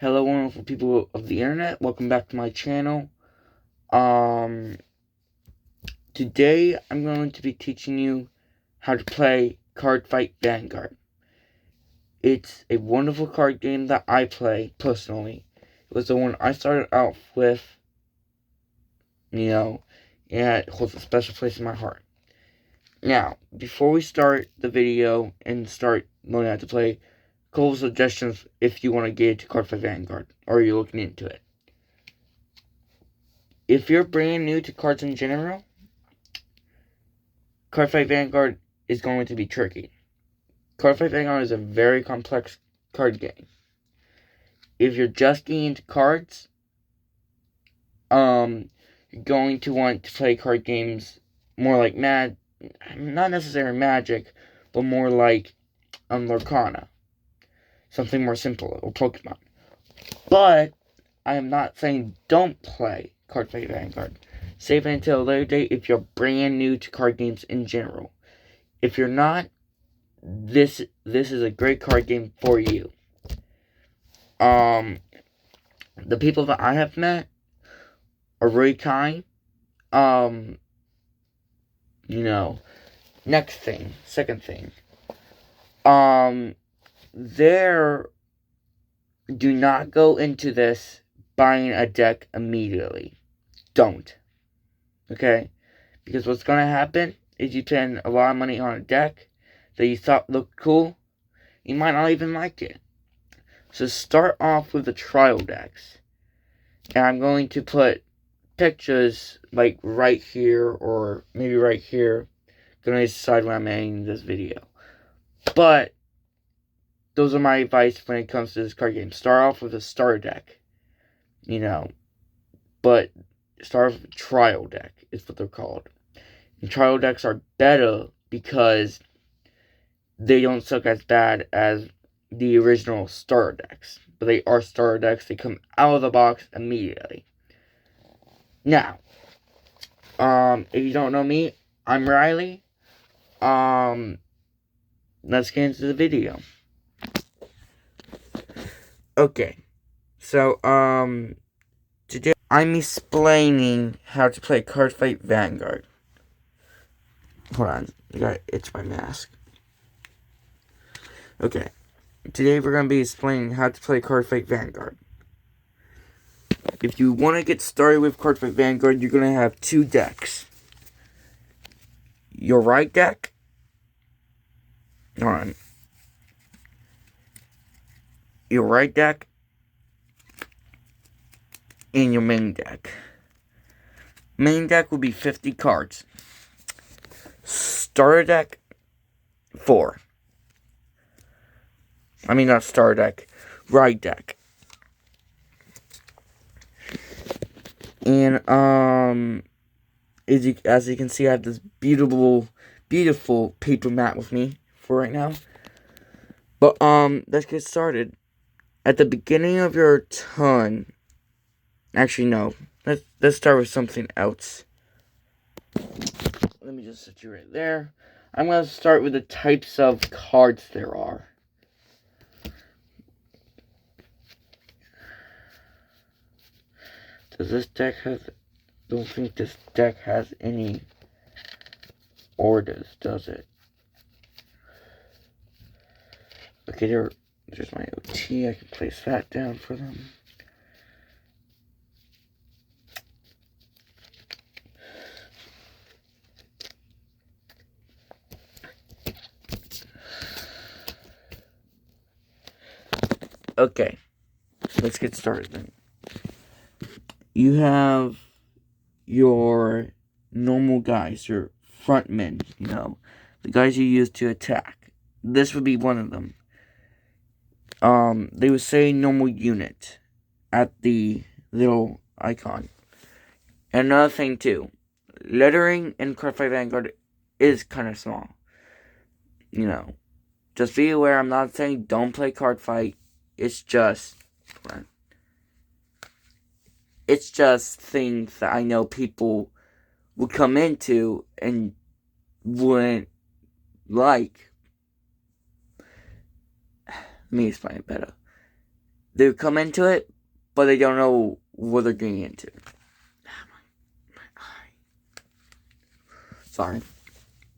Hello, wonderful people of the internet. Welcome back to my channel. Today I'm going to be teaching you how to play Cardfight Vanguard. It's a wonderful card game that I play personally. It was the one I started out with, and it holds a special place in my heart. Now, before we start the video and start learning how to play, a couple of suggestions if you want to get into Cardfight Vanguard or you're looking into it. If you're brand new to cards in general, Cardfight Vanguard is going to be tricky. Cardfight Vanguard is a very complex card game. If you're just getting into cards, you're going to want to play card games more like not necessarily Magic, but more like Lorcana. Something more simple, or Pokemon. But I am not saying don't play Cardfight Vanguard. Save it until a later date if you're brand new to card games in general. If you're not, this is a great card game for you. The people that I have met are really kind. Second thing. Do not go into this buying a deck immediately. Don't. Okay? Because what's going to happen is you spend a lot of money on a deck that you thought looked cool. You might not even like it. So start off with the trial decks. And I'm going to put pictures like right here or maybe right here. Gonna decide when I'm ending this video. But those are my advice when it comes to this card game. Start off with a starter deck. But start off with a trial deck is what they're called. And trial decks are better because they don't suck as bad as the original starter decks. But they are starter decks. They come out of the box immediately. Now, if you don't know me, I'm Riley. Let's get into the video. Okay. So, today I'm explaining how to play Cardfight Vanguard. Hold on. I gotta itch my mask. Okay. Today we're going to be explaining how to play Cardfight Vanguard. If you want to get started with Cardfight Vanguard, you're going to have two decks. Your right deck. Hold on. Your right deck. And your main deck. Main deck will be 50 cards. Starter deck, 4. I mean, not starter deck, right deck. And, as you can see, I have this beautiful paper mat with me for right now. But, let's get started. At the beginning of your turn, actually, no, let's start with something else. Let me just set you right there. I'm going to start with the types of cards there are. Does this deck don't think this deck has any orders, does it? Okay, there's my OT. I can place that down for them. Okay, let's get started then. You have your normal guys, your frontmen, the guys you use to attack. This would be one of them. They would say normal unit at the little icon. And another thing too, lettering in Cardfight Vanguard is kind of small. Just be aware, I'm not saying don't play Cardfight. It's just things that I know people would come into and wouldn't like. Let me explain it better. they come into it, but they don't know what they're getting into. Sorry.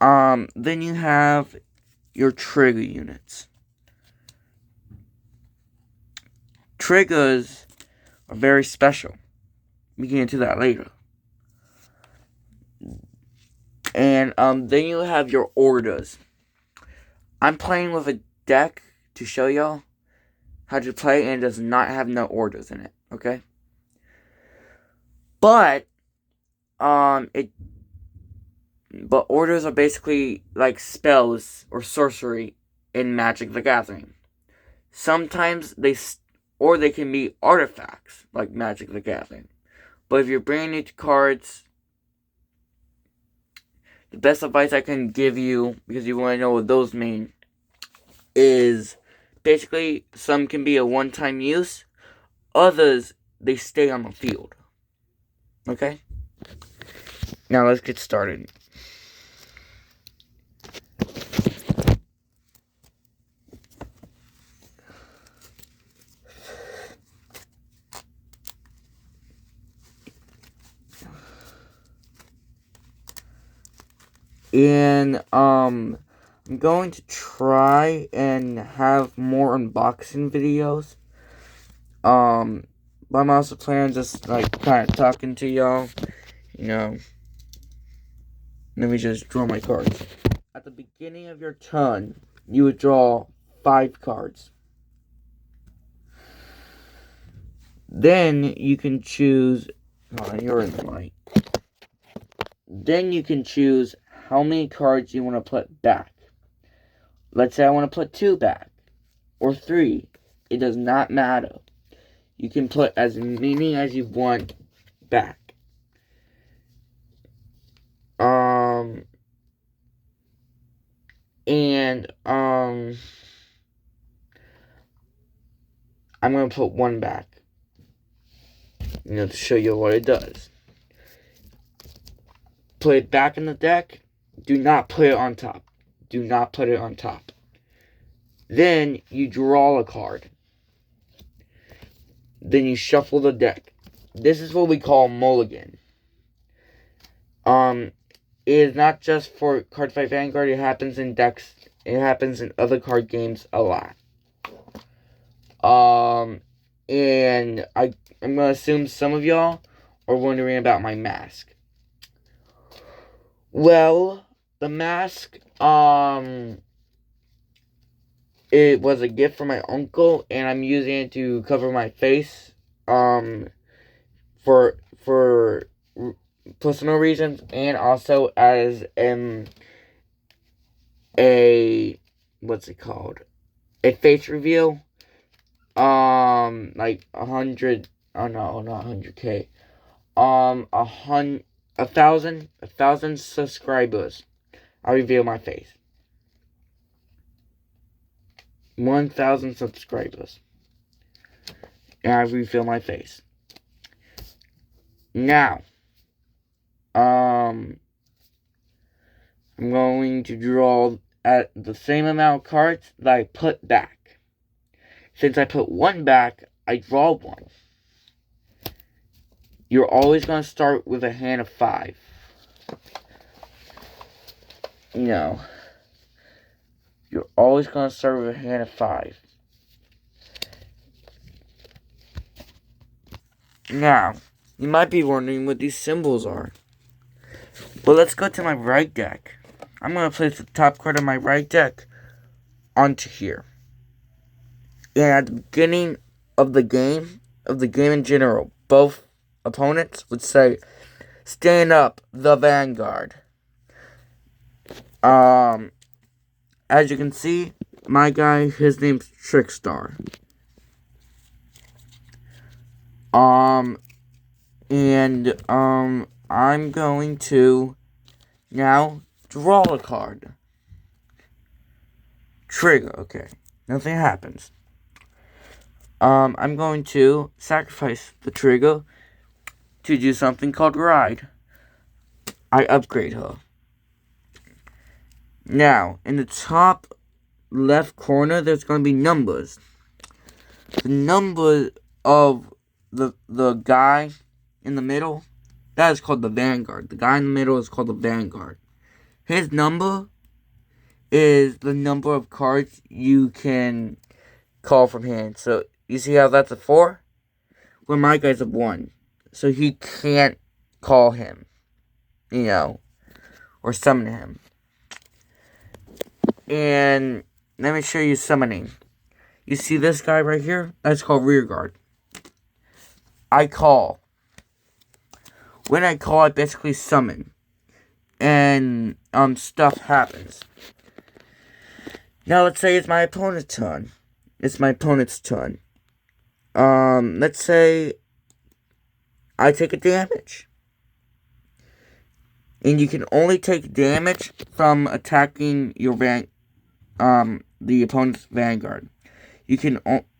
Then you have your trigger units. Triggers are very special. We get into that later. And then you have your orders. I'm playing with a deck to show y'all how to play, and it does not have no orders in it, okay? But orders are basically like spells or sorcery in Magic the Gathering. Sometimes they can be artifacts like Magic the Gathering. But if you're brand new to cards, the best advice I can give you, because you want to know what those mean, is basically some can be a one-time use, others, they stay on the field. Okay? Now let's get started. And I'm going to try and have more unboxing videos. But I'm also planning just like kind of talking to y'all. Let me just draw my cards. At the beginning of your turn, you would draw 5 cards. Then you can choose. You're in the light. Then you can choose how many cards you want to put back. Let's say I want to put 2 back, or 3. It does not matter. You can put as many as you want back. I'm going to put 1 back. To show you what it does. Put it back in the deck. Do not put it on top. Do not put it on top. Then you draw a card. Then you shuffle the deck. This is what we call mulligan. It is not just for Cardfight Vanguard. It happens in decks. It happens in other card games a lot. And I'm gonna assume some of y'all are wondering about my mask. Well, the mask, it was a gift from my uncle, and I'm using it to cover my face, for personal reasons, and also as, what's it called? A face reveal, like 100, oh no, not 100K, 1,000 subscribers, I'll reveal my face. 1,000 subscribers, and I reveal my face. Now, I'm going to draw at the same amount of cards that I put back. Since I put 1 back, I draw 1. You're always going to start with a hand of 5. You're always going to start with a hand of 5. Now, you might be wondering what these symbols are. Well, let's go to my right deck. I'm going to place the top card of my right deck onto here. And at the beginning of the game in general, both opponents would say, "Stand up, the vanguard." As you can see, my guy, his name's Trickstar. I'm going to now draw a card. Trigger, okay. Nothing happens. I'm going to sacrifice the trigger to do something called ride. I upgrade her. Now, in the top left corner, there's going to be numbers. the number of the guy in the middle, that is called the vanguard. The guy in the middle is called the vanguard. His number is the number of cards you can call from hand. So, you see how that's a 4? Well, my guy's a 1. So, he can't call him, or summon him. And let me show you summoning. You see this guy right here? That's called rear guard. I call. When I call, I basically summon. And, stuff happens. Now, let's say it's my opponent's turn. Let's say I take a damage. And you can only take damage from attacking your the opponent's vanguard.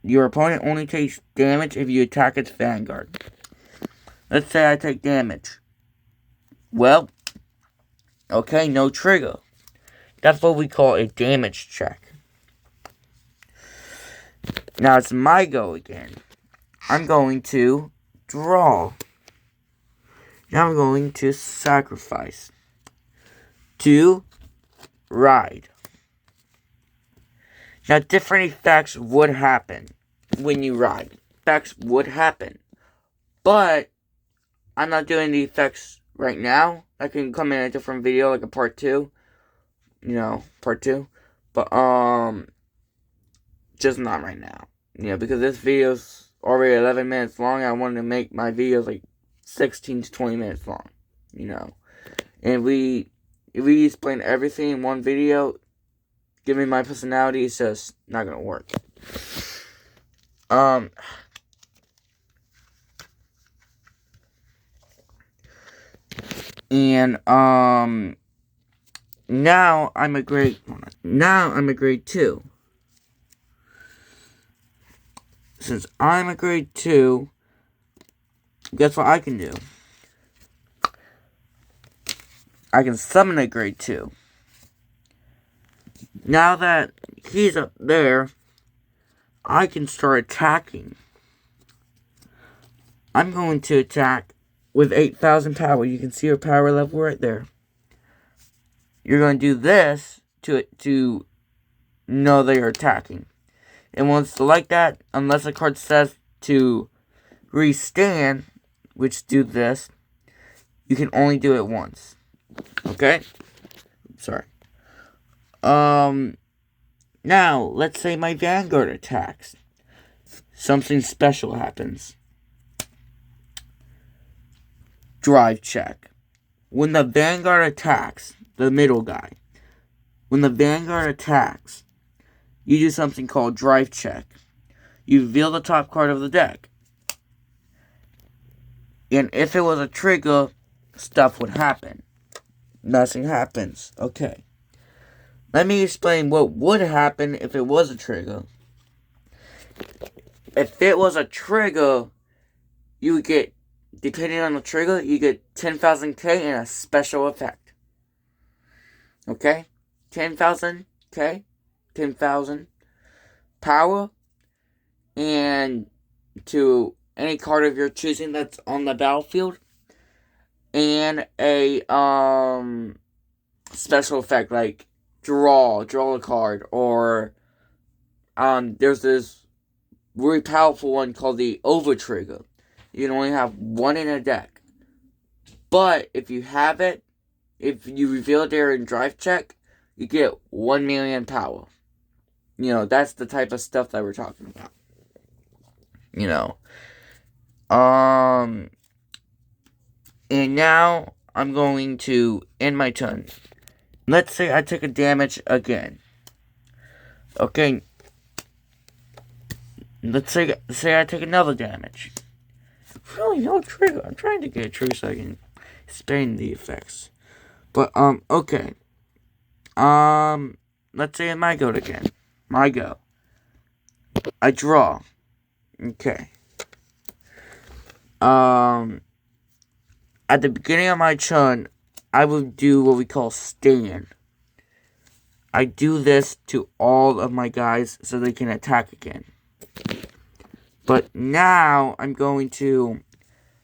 Your opponent only takes damage if you attack its vanguard. Let's say I take damage. Well, okay, no trigger. That's what we call a damage check. Now it's my go again. I'm going to draw. Now I'm going to sacrifice. To ride. Now different effects would happen when you ride. Effects would happen. But I'm not doing the effects right now. I can come in a different video, like a part 2. Part 2. But, just not right now. Because this video's already 11 minutes long. I wanted to make my videos like 16 to 20 minutes long. And if we explain everything in one video, giving my personality, it's just not gonna work. Now I'm a grade 2. Since I'm a grade 2, guess what I can do? I can summon a grade 2. Now that he's up there, I can start attacking. I'm going to attack with 8,000 power. You can see your power level right there. You're going to do this to know that you're attacking. And once it's like that, unless the card says to restand, which do this, you can only do it once. Okay? Sorry. Now, let's say my vanguard attacks. Something special happens. Drive check. When the vanguard attacks, the middle guy, when the vanguard attacks, you do something called drive check. You reveal the top card of the deck. And if it was a trigger, stuff would happen. Nothing happens. Okay. Let me explain what would happen if it was a trigger. If it was a trigger, you would get, depending on the trigger, you get 10,000 K and a special effect. Okay? 10,000 K, 10,000 power, and to any card of your choosing that's on the battlefield, and a special effect like draw a card, or there's this really powerful one called the over trigger. You can only have one in a deck, but if you have it, if you reveal it there in drive check, you get 1 million power. That's the type of stuff that we're talking about. And now I'm going to end my turn. Let's say I take a damage again. Okay. Let's say I take another damage. Really, no trigger. I'm trying to get a trigger so I can explain the effects. But, okay. Let's say it my go again. My go. I draw. Okay. At the beginning of my turn, I will do what we call stand. I do this to all of my guys so they can attack again. But now I'm going to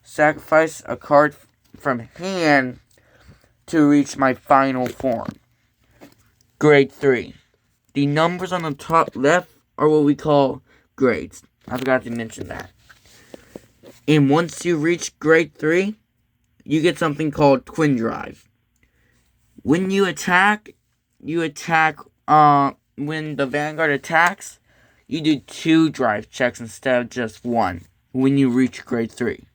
sacrifice a card from hand to reach my final form. Grade 3. The numbers on the top left are what we call grades. I forgot to mention that. And once you reach grade 3, you get something called Twin Drive. When you attack, when the vanguard attacks, you do 2 drive checks instead of just 1 when you reach grade 3.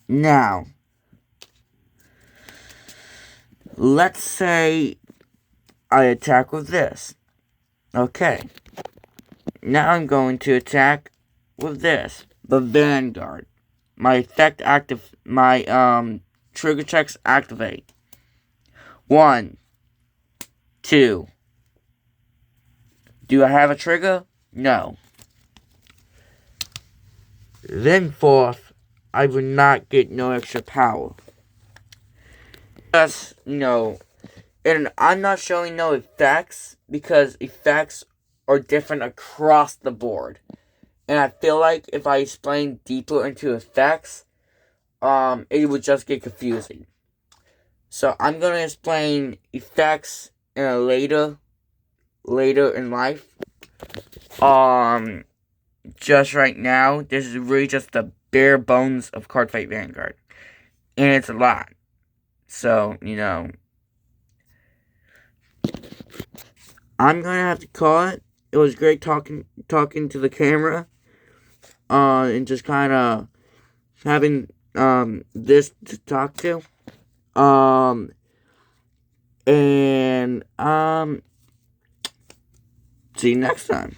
Now, let's say I attack with this. Okay. Now I'm going to attack with this. The vanguard. My trigger checks activate. 1, 2. Do I have a trigger? No. Then fourth, I would not get no extra power. Just, and I'm not showing no effects because effects are different across the board. And I feel like if I explain deeper into effects, it would just get confusing. So I'm gonna explain effects in a later in life. Just right now, this is really just the bare bones of Cardfight Vanguard. And it's a lot. So, I'm gonna have to call it. It was great talking to the camera. And just kinda having this to talk to. And see you next time.